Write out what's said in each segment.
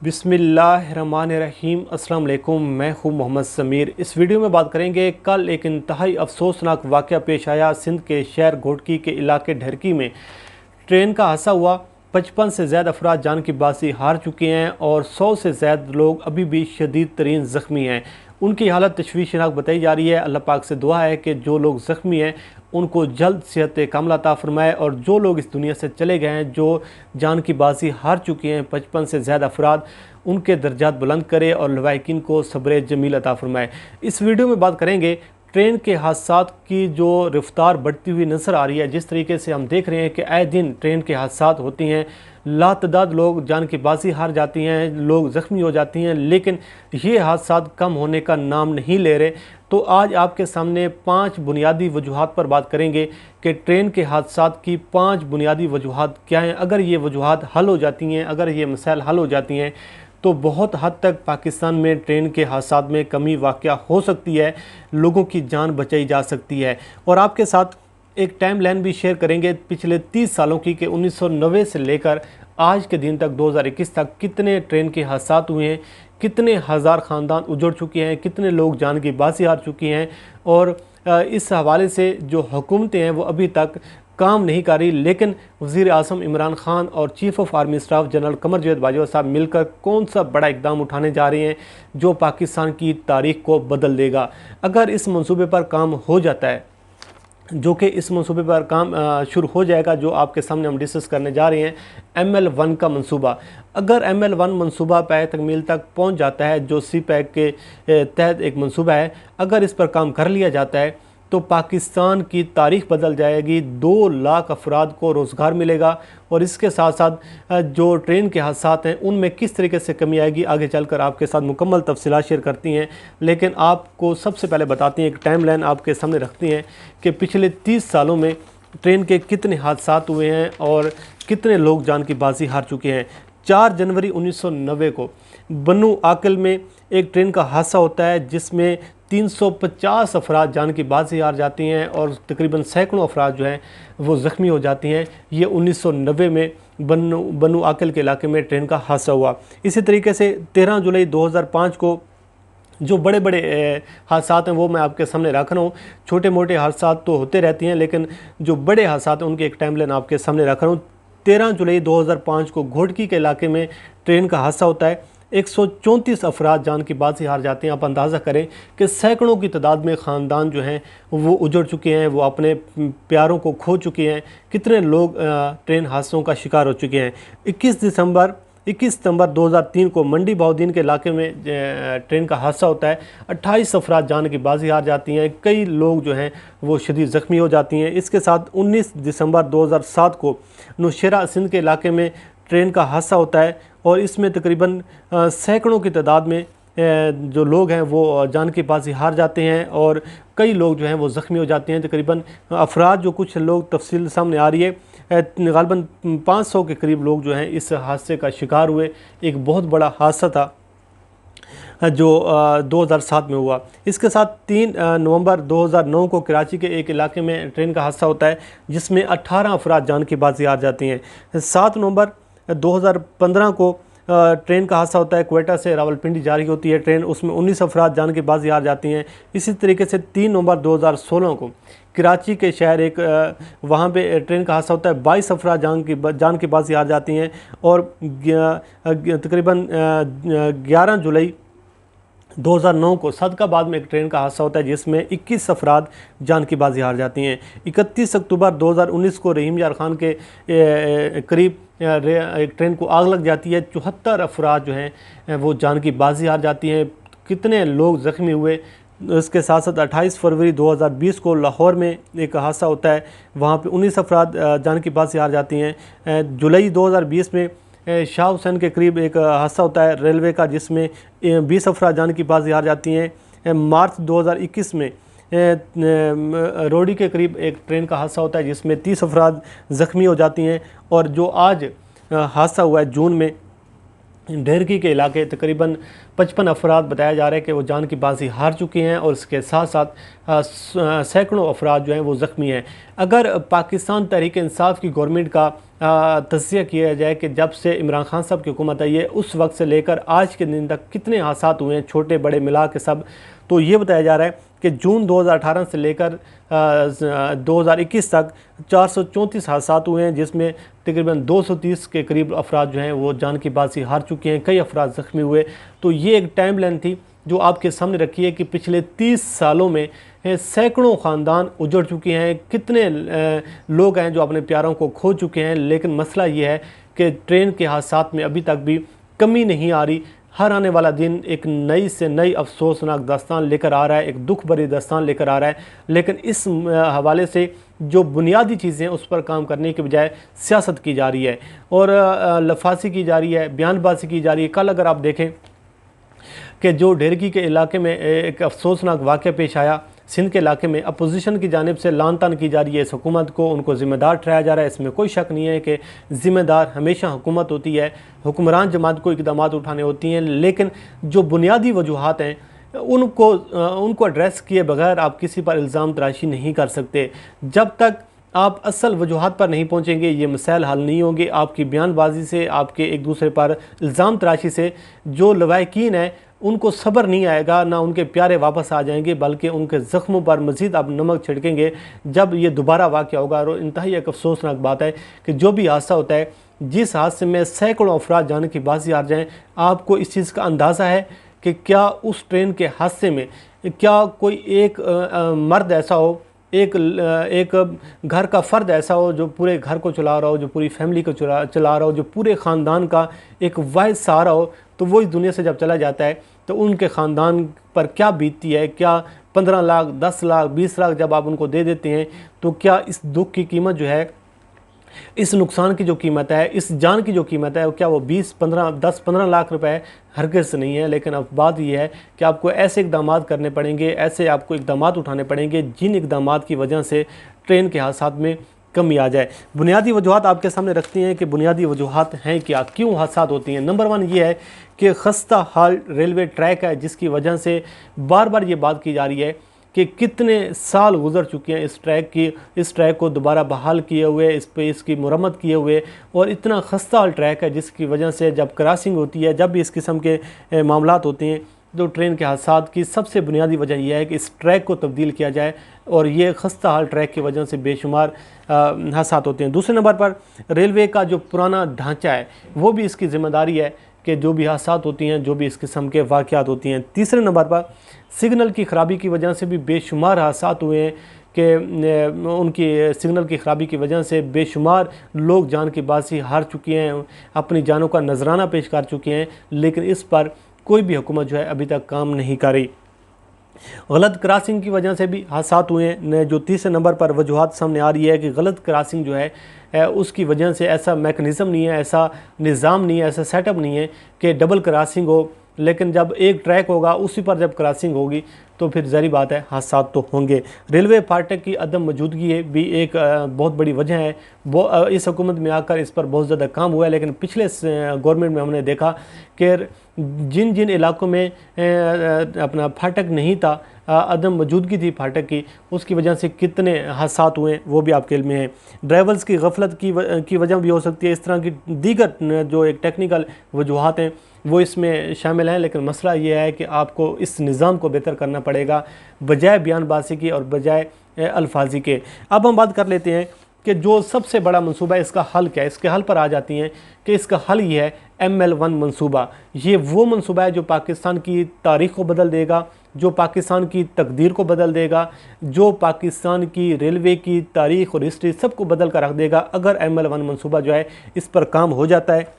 बिस्मिल्लाहिर्रहमानिर्रहीम। अस्सलाम वालेकुम। मैं हूँ मोहम्मद समीर। इस वीडियो में बात करेंगे कल एक इंतहाई अफसोसनाक वाक़या पेश आया। सिंध के शहर घोटकी के इलाके ढरकी में ट्रेन का हादसा हुआ। 55 से ज़्यादा अफराद जान की बाजी हार चुके हैं और 100 से ज़्यादा लोग अभी भी शदीद तरीन ज़ख्मी हैं। उनकी हालत तशवीशनाक बताई जा रही है। अल्लाह पाक से दुआ है कि जो लोग ज़ख्मी हैं उनको जल्द सेहत कामिला अता फरमाए और जो लोग इस दुनिया से चले गए हैं, जो जान की बाजी हार चुके हैं 55 से ज़्यादा अफराद, उनके दर्जात बुलंद करे और लवाहिकीन को सब्र जमील अता फरमाए। इस वीडियो में बात करेंगे ट्रेन के हादसात की जो रफ्तार बढ़ती हुई नज़र आ रही है। जिस तरीके से हम देख रहे हैं कि आए दिन ट्रेन के हादसात होती हैं, लातदाद लोग जान की बाजी हार जाती हैं, लोग ज़ख्मी हो जाती हैं, लेकिन ये हादसात कम होने का नाम नहीं ले रहे। तो आज आपके सामने 5 बुनियादी वजूहात पर बात करेंगे कि ट्रेन के हादसात की 5 बुनियादी वजूहात क्या हैं। अगर ये वजूहात हल हो जाती हैं, अगर ये मसाइल हल हो जाती हैं तो बहुत हद तक पाकिस्तान में ट्रेन के हादसात में कमी वाक़या हो सकती है, लोगों की जान बचाई जा सकती है। और आपके साथ एक टाइम लाइन भी शेयर करेंगे पिछले 30 सालों की कि 1990 से लेकर आज के दिन तक 2021 तक कितने ट्रेन के हादसात हुए हैं, कितने हज़ार ख़ानदान उजड़ चुके हैं, कितने लोग जान की बाजी हार चुके हैं। और इस हवाले से जो हुकूमतें हैं वो अभी तक काम नहीं कर रही, लेकिन वज़ीर आज़म इमरान खान और chief of army staff general Qamar Javed Bajwa साहब मिलकर कौन सा बड़ा इकदाम उठाने जा रहे हैं जो पाकिस्तान की तारीख़ को बदल देगा। अगर इस मंसूबे पर काम हो जाता है, जो कि इस मंसूबे पर काम शुरू हो जाएगा, जो आपके सामने हम डिस्कस करने जा रहे हैं, ML1 का मंसूबा। अगर ML1 मंसूबा पाए तकमील तक पहुंच जाता है, जो सी पैक के तहत एक मंसूबा है, अगर इस पर काम कर लिया जाता है तो पाकिस्तान की तारीख़ बदल जाएगी। 2 लाख अफराद को रोज़गार मिलेगा और इसके साथ साथ जो ट्रेन के हादसात हैं उनमें किस तरीके से कमी आएगी आगे चलकर आपके साथ मुकम्मल तफसीलात शेयर करती हैं। लेकिन आपको सबसे पहले बताती हैं, एक टाइम लाइन आपके सामने रखती हैं कि पिछले 30 सालों में ट्रेन के कितने हादसात हुए हैं और कितने लोग जान की बाजी हार चुके हैं। 4 जनवरी 1990 को बनू आकल में एक ट्रेन का हादसा होता है जिसमें 350 अफराद जान की बाजी हार जाती हैं और तकरीबन सैकड़ों अफराद जो हैं वो ज़ख्मी हो जाती हैं। ये 1990 में बनू आकल के इलाके में ट्रेन का हादसा हुआ। इसी तरीके से 13 जुलाई 2005 को जो बड़े बड़े हादसात हैं वो मैं आपके सामने रख रहा हूँ। छोटे मोटे हादसात तो होते रहती हैं, लेकिन जो बड़े हादसात हैं उनकी एक टाइम लाइन आपके सामने रख रहा हूँ। 13 जुलाई 2005 को घोटकी के इलाके में ट्रेन का हादसा होता है। 134 अफराद जान की बाजी हार जाते हैं। आप अंदाज़ा करें कि सैकड़ों की तादाद में ख़ानदान जो हैं वो उजड़ चुके हैं, वो अपने प्यारों को खो चुके हैं। कितने लोग ट्रेन हादसों का शिकार हो चुके हैं। 21 सितंबर 2003 को मंडी बाउद्दीन के इलाके में ट्रेन का हादसा होता है। 28 अफराद जान की बाजी हार जाती हैं, कई लोग जो हैं वो शदीद ज़ख्मी हो जाती हैं। इसके साथ 19 दिसंबर 2007 को नौशेरा सिंध के इलाके में ट्रेन का हादसा होता है और इसमें तकरीबन सैकड़ों की तादाद में जो लोग हैं वो जान की बाजी हार जाते हैं और कई लोग जो हैं वो ज़ख्मी हो जाते हैं। तकरीबन अफराद जो कुछ लोग तफसील सामने आ रही है, गालबन 500 के करीब लोग जो हैं इस हादसे का शिकार हुए। एक बहुत बड़ा हादसा था जो 2007 में हुआ। इसके साथ 3 नवंबर 2009 को कराची के एक इलाके में ट्रेन का हादसा होता है जिसमें 18 अफराद जान की बाजी हार जाती हैं। 7 नवंबर 2015 को ट्रेन का हादसा होता है। क्वेटा से रावलपिंडी जा रही होती है ट्रेन, उसमें 19 अफराद जान की बाजी हार जाती हैं। इसी तरीके से 3 नवंबर 2016 को कराची के शहर एक वहाँ पे ट्रेन का हादसा होता है। 22 अफराद जान की बाजी हार जाती हैं और तकरीबन 11 जुलाई 2009 को सदकाबाद में एक ट्रेन का हादसा होता है जिसमें 21 अफराद जान की बाजी हार जाती हैं। 31 अक्टूबर 2019 को रहीम यार खान के करीब एक ट्रेन को आग लग जाती है। 74 अफराद जो हैं वो जान की बाजी हार जाती हैं। कितने लोग ज़ख्मी हुए। इसके साथ साथ 28 फरवरी 2020 को लाहौर में एक हादसा होता है, वहाँ पे 19 अफराद जान की बाजी हार जाती हैं। जुलाई 2020 में शाह हुसैन के करीब एक हादसा होता है रेलवे का जिसमें 20 अफराद जान की बाजी हार जाती हैं। मार्च 2021 में रोडी के करीब एक ट्रेन का हादसा होता है जिसमें 30 अफराद ज़ख्मी हो जाती हैं। और जो आज हादसा हुआ है जून में ढेरकी के इलाके, तकरीबन 55 अफराद बताया जा रहा है कि वो जान की बाजी हार चुके हैं और इसके साथ साथ सैकड़ों अफराद जो हैं वो ज़ख्मी हैं। अगर पाकिस्तान तहरीक इंसाफ की गवर्नमेंट का तज़किया किया जाए कि जब से इमरान खान साहब की हुकूमत आई है उस वक्त से लेकर आज के दिन तक कितने हादसा हुए हैं, छोटे बड़े मिला के सब। तो ये बताया जा रहा है कि जून 2018 से लेकर 2021 तक 434 हादसा हुए हैं, जिसमें तकरीबन 230 के करीब अफराद जो हैं वो जान की बाजी हार चुके हैं, कई अफराद ज़ख्मी हुए। तो ये एक टाइम लाइन थी जो आपके सामने रखी है कि पिछले 30 सालों में सैकड़ों ख़ानदान उजड़ चुके हैं, कितने लोग हैं जो अपने प्यारों को खो चुके हैं। लेकिन मसला ये है कि ट्रेन के हादसात में अभी तक भी कमी नहीं आ रही। हर आने वाला दिन एक नई से नई अफसोसनाक दास्तान लेकर आ रहा है, एक दुख भरी दास्तान लेकर आ रहा है। लेकिन इस हवाले से जो बुनियादी चीज़ें हैं उस पर काम करने के बजाय सियासत की जा रही है और लफासी की जा रही है, बयानबाजी की जा रही है। कल अगर आप देखें कि जो ढेरकी के इलाके में एक अफसोसनाक वाक़या पेश आया, सिंध के इलाके में अपोजिशन की जानिब से लान तान की जा रही है इस हुकूमत को, उनको ज़िम्मेदार ठहराया जा रहा है। इसमें कोई शक नहीं है कि ज़िम्मेदार हमेशा हुकूमत होती है, हुक्मरान जमात को इक़दाम उठाने होती हैं। लेकिन जो बुनियादी वजूहात हैं उनको एड्रेस किए बगैर आप किसी पर इल्ज़ाम तराशी नहीं कर सकते। जब तक आप असल वजूहात पर नहीं पहुँचेंगे ये मसाइल हल नहीं होंगे। आपकी बयानबाजी से, आपके एक दूसरे पर इल्ज़ाम तराशी से जो लवाकिन हैं उनको सब्र नहीं आएगा, ना उनके प्यारे वापस आ जाएंगे, बल्कि उनके ज़ख्मों पर मज़ीद आप नमक छिड़केंगे जब ये दोबारा वाक़या होगा। और इंतहाई एक अफसोसनाक बात है कि जो भी हादसा होता है, जिस हादसे में सैकड़ों अफराद जाने की बाजी हार जाएँ, आपको इस चीज़ का अंदाज़ा है कि क्या उस ट्रेन के हादसे में क्या कोई एक मर्द ऐसा हो, एक घर का फ़र्द ऐसा हो जो पूरे घर को चला रहा हो, जो पूरी फैमिली को चला रहा हो, जो पूरे ख़ानदान का एक वाहिद सहारा हो। तो वो इस दुनिया से जब चला जाता है तो उनके ख़ानदान पर क्या बीतती है, क्या 15 लाख, 10 लाख, 20 लाख जब आप उनको दे देते हैं तो क्या इस दुख की कीमत जो है, इस नुकसान की जो कीमत है, इस जान की जो कीमत है, क्या वो 10-15 लाख रुपए हरगिज़ नहीं है। लेकिन अब बात यह है कि आपको ऐसे इक़दाम करने पड़ेंगे, ऐसे आपको इक़दाम उठाने पड़ेंगे जिन इक़दाम की वजह से ट्रेन के हादसात में कमी आ जाए। बुनियादी वजूहात आपके सामने रखती हैं कि बुनियादी वजूहात हैं क्या, क्यों हादसात होती हैं। नंबर 1 ये है कि खस्ता हाल रेलवे ट्रैक है, जिसकी वजह से बार बार ये बात की जा रही है कि कितने साल गुजर चुके हैं इस ट्रैक को दोबारा बहाल किए हुए, इस पे इसकी मुरम्मत किए हुए। और इतना खस्ता हाल ट्रैक है जिसकी वजह से जब क्रॉसिंग होती है, जब भी इस किस्म के मामलात होते हैं, जो ट्रेन के हादसात की सबसे बुनियादी वजह यह है कि इस ट्रैक को तब्दील किया जाए। और ये खस्ता हाल ट्रैक की वजह से बेशुमार हादसात होते हैं। दूसरे नंबर पर रेलवे का जो पुराना ढांचा है वो भी इसकी ज़िम्मेदारी है कि जो भी हादसात होती हैं, जो भी इस किस्म के वाक़यात होती हैं। तीसरे नंबर पर सिग्नल की ख़राबी की वजह से भी बेशुमार हादसात हुए हैं कि उनकी सिग्नल की ख़राबी की वजह से बेशुमार लोग जान की बाजी हार चुके हैं, अपनी जानों का नजराना पेश कर चुके हैं। लेकिन इस पर कोई भी हुकूमत जो है अभी तक काम नहीं कर रही। गलत क्रॉसिंग की वजह से भी हादसात हुए हैं। जो तीसरे नंबर पर वजूहात सामने आ रही है कि गलत क्रॉसिंग जो है उसकी वजह से ऐसा मैकेनिज़्म नहीं है, ऐसा निज़ाम नहीं है, ऐसा सेटअप नहीं है कि डबल क्रॉसिंग हो। लेकिन जब एक ट्रैक होगा उसी पर जब क्रॉसिंग होगी तो फिर ज़ाहिर बात है हादसात तो होंगे। रेलवे फाटक की अदम मौजूदगी भी एक बहुत बड़ी वजह है। इस हुकूमत में आकर इस पर बहुत ज़्यादा काम हुआ है, लेकिन पिछले गवर्नमेंट में हमने देखा कि जिन जिन इलाकों में अपना फाटक नहीं था, अदम मौजूदगी थी फाटक की, उसकी वजह से कितने हादसात हुए वो भी आपके इल्म में है। ड्राइवर्स की गफलत की वजह भी हो सकती है। इस तरह की दीगर जो एक टेक्निकल वजूहात हैं वो इसमें शामिल हैं। लेकिन मसला ये है कि आपको इस निज़ाम को बेहतर करना पड़ेगा बजाय बयानबाजी की और बजाय अल्फाजी के। अब हम बात कर लेते हैं कि जो सबसे बड़ा मंसूबा है इसका हल क्या है। इसके हल पर आ जाती हैं कि इसका हल ये है ML1 मंसूबा। ये वो मंसूबा है जो पाकिस्तान की तारीख़ को बदल देगा, जो पाकिस्तान की तकदीर को बदल देगा, जो पाकिस्तान की रेलवे की तारीख़ और हिस्ट्री सबको बदल कर रख देगा अगर ML1 मंसूबा जो है इस पर काम हो जाता है।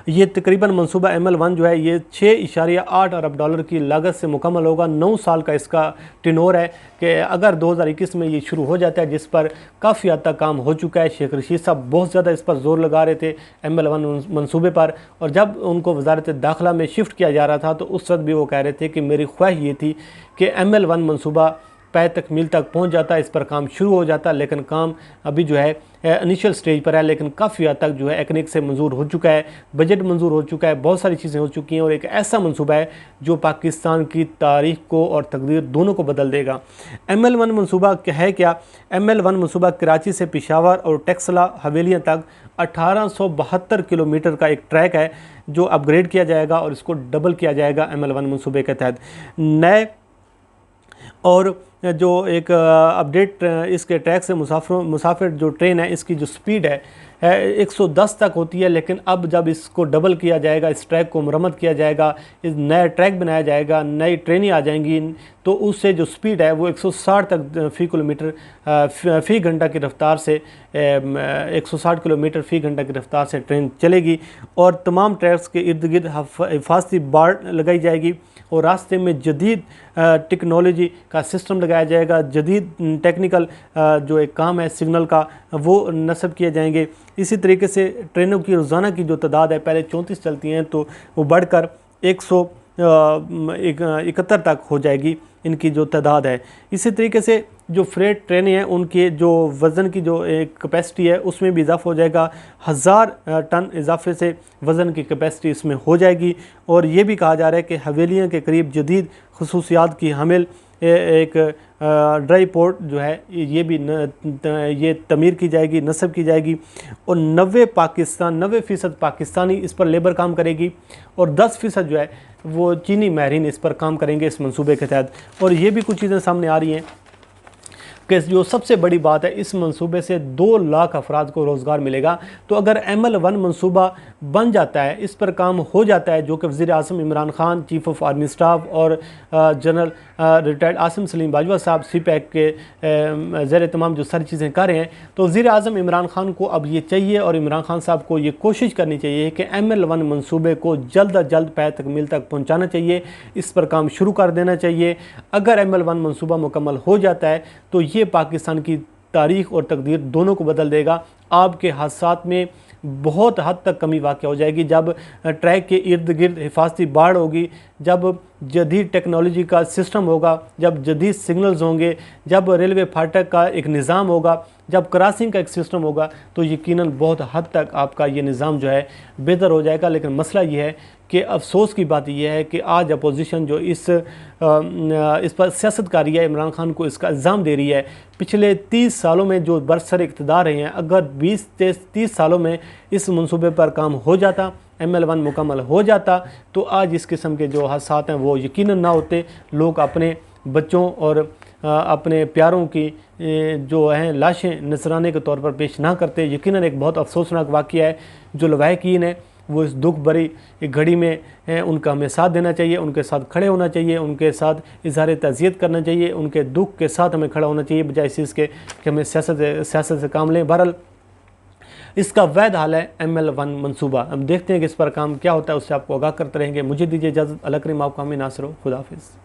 ये तकरीबन मंसूबा ML1 जो है ये 6.8 अरब डॉलर की लागत से मुकम्मल होगा। 9 साल का इसका टेन्योर है कि अगर 2021 में ये शुरू हो जाता है, जिस पर काफ़ी हद तक काम हो चुका है। शेख रशीद साहब बहुत ज़्यादा इस पर ज़ोर लगा रहे थे ML1 मंसूबे पर, और जब उनको वजारत दाखिला में शिफ्ट किया जा रहा था तो उस वक्त भी वो कह रहे थे कि मेरी ख्वाहिश ये थी कि ML1 मंसूबा पै तकमील तक पहुंच जाता, इस पर काम शुरू हो जाता, लेकिन काम अभी जो है इनिशियल स्टेज पर है, लेकिन काफ़ी हद तक जो है एक्निक से मंजूर हो चुका है, बजट मंजूर हो चुका है, बहुत सारी चीज़ें हो चुकी हैं और एक ऐसा मंसूबा है जो पाकिस्तान की तारीख को और तकदीर दोनों को बदल देगा। ML1 मंसूबा है क्या? ML1 मंसूबा कराची से पेशावर और टेक्सला हवेलियाँ तक 1872 किलोमीटर का एक ट्रैक है जो अपग्रेड किया जाएगा और इसको डबल किया जाएगा ML1 मंसूबे के तहत। नए और जो एक अपडेट इसके ट्रैक से मुसाफिर जो ट्रेन है इसकी जो स्पीड है 110 तक होती है, लेकिन अब जब इसको डबल किया जाएगा, इस ट्रैक को मरम्मत किया जाएगा, इस नया ट्रैक बनाया जाएगा, नई ट्रेनें आ जाएंगी, तो उससे जो स्पीड है वो 160 तक फ़ी किलोमीटर फ़ी घंटा की रफ्तार से 160 किलोमीटर फ़ी घंटा की रफ्तार से ट्रेन चलेगी और तमाम ट्रैक्स के इर्द गिर्द हिफाजती बाड़ लगाई जाएगी और रास्ते में जदीद टेक्नोलॉजी का सिस्टम लगाया जाएगा, जदीद टेक्निकल जो एक काम है सिग्नल का वो नस्ब किए जाएंगे। इसी तरीके से ट्रेनों की रोज़ाना की जो तादाद है, पहले 34 चलती हैं तो वो बढ़कर 171 तक हो जाएगी इनकी जो तादाद है। इसी तरीके से जो फ्रेट ट्रेनें हैं उनके जो वज़न की जो एक कैपेसिटी है उसमें भी इजाफा हो जाएगा, 1000 टन इजाफे से वज़न की कैपेसिटी इसमें हो जाएगी। और ये भी कहा जा रहा है कि हवेलियाँ के करीब जदीद खसूसियात की हामिल एक ड्राई पोर्ट जो है ये भी ये तमीर की जाएगी, नस्ब की जाएगी और 90% पाकिस्तानी इस पर लेबर काम करेगी और 10% जो है वो चीनी माहिरीन इस पर काम करेंगे इस मंसूबे के तहत। और ये भी कुछ चीज़ें सामने आ रही हैं कि जो सबसे बड़ी बात है, इस मंसूबे से 2 लाख अफराद को रोज़गार मिलेगा। तो अगर ML1 मंसूबा बन जाता है, इस पर काम हो जाता है, जो कि वज़ीर आज़म Imran Khan, chief of army staff और जनरल रिटायर्ड आसिम सलीम बाजवा साहब CPEC के ज़ेर तमाम जो सारी चीज़ें कर रहे हैं, तो वज़ीर आज़म इमरान खान को अब ये चाहिए और इमरान खान साहब को ये कोशिश करनी चाहिए कि ML1 मंसूबे को जल्द अज जल्द पै तकमील तक पहुँचाना चाहिए, इस पर काम शुरू कर देना चाहिए। अगर ML1 मंसूबा मुकम्मल हो जाता है तो ये पाकिस्तान की तारीख़ और तकदीर दोनों को बदल देगा। आपके हादसात में बहुत हद तक कमी वाक़ हो जाएगी जब ट्रैक के इर्द गिर्द हिफाजती बाड़ होगी, जब जदीद टेक्नोलॉजी का सिस्टम होगा, जब जदीद सिग्नल्स होंगे, जब रेलवे फाटक का एक निज़ाम होगा, जब क्रॉसिंग का एक सिस्टम होगा, तो यकीनन बहुत हद तक आपका ये निज़ाम जो है बेहतर हो जाएगा। लेकिन मसला ये है कि अफसोस की बात यह है कि आज अपोजिशन जो इस पर सियासत कर रही है, इमरान खान को इसका इल्ज़ाम दे रही है, पिछले 30 सालों में जो बरसर इक़्तिदार रहे हैं, अगर 20-30 सालों में इस मंसूबे पर काम हो जाता, ML1 मुकम्मल हो जाता, तो आज इस किस्म के जो हादसात हैं वो यकीनन ना होते। लोग अपने बच्चों और अपने प्यारों की जो हैं लाशें नजराने के तौर पर पेश ना करते। यकीनन एक बहुत अफसोसनाक वाक़या है। जो लवाहिकीन है वो इस दुख भरी एक घड़ी में हैं, उनका हमें साथ देना चाहिए, उनके साथ खड़े होना चाहिए, उनके साथ इज़हार ताज़ियत करना चाहिए, उनके दुख के साथ हमें खड़ा होना चाहिए, बजाय इस चीज़ के कि हमें सियासत से काम लें। बहरहाल इसका वैध हाल है ML1 मंसूबा। अब देखते हैं कि इस पर काम क्या होता है, उससे आपको आगाह करते रहेंगे। मुझे दीजिए इजाज़त। अल्लाह करीम आपको हमें नासर हो। खुदा हाफिज़।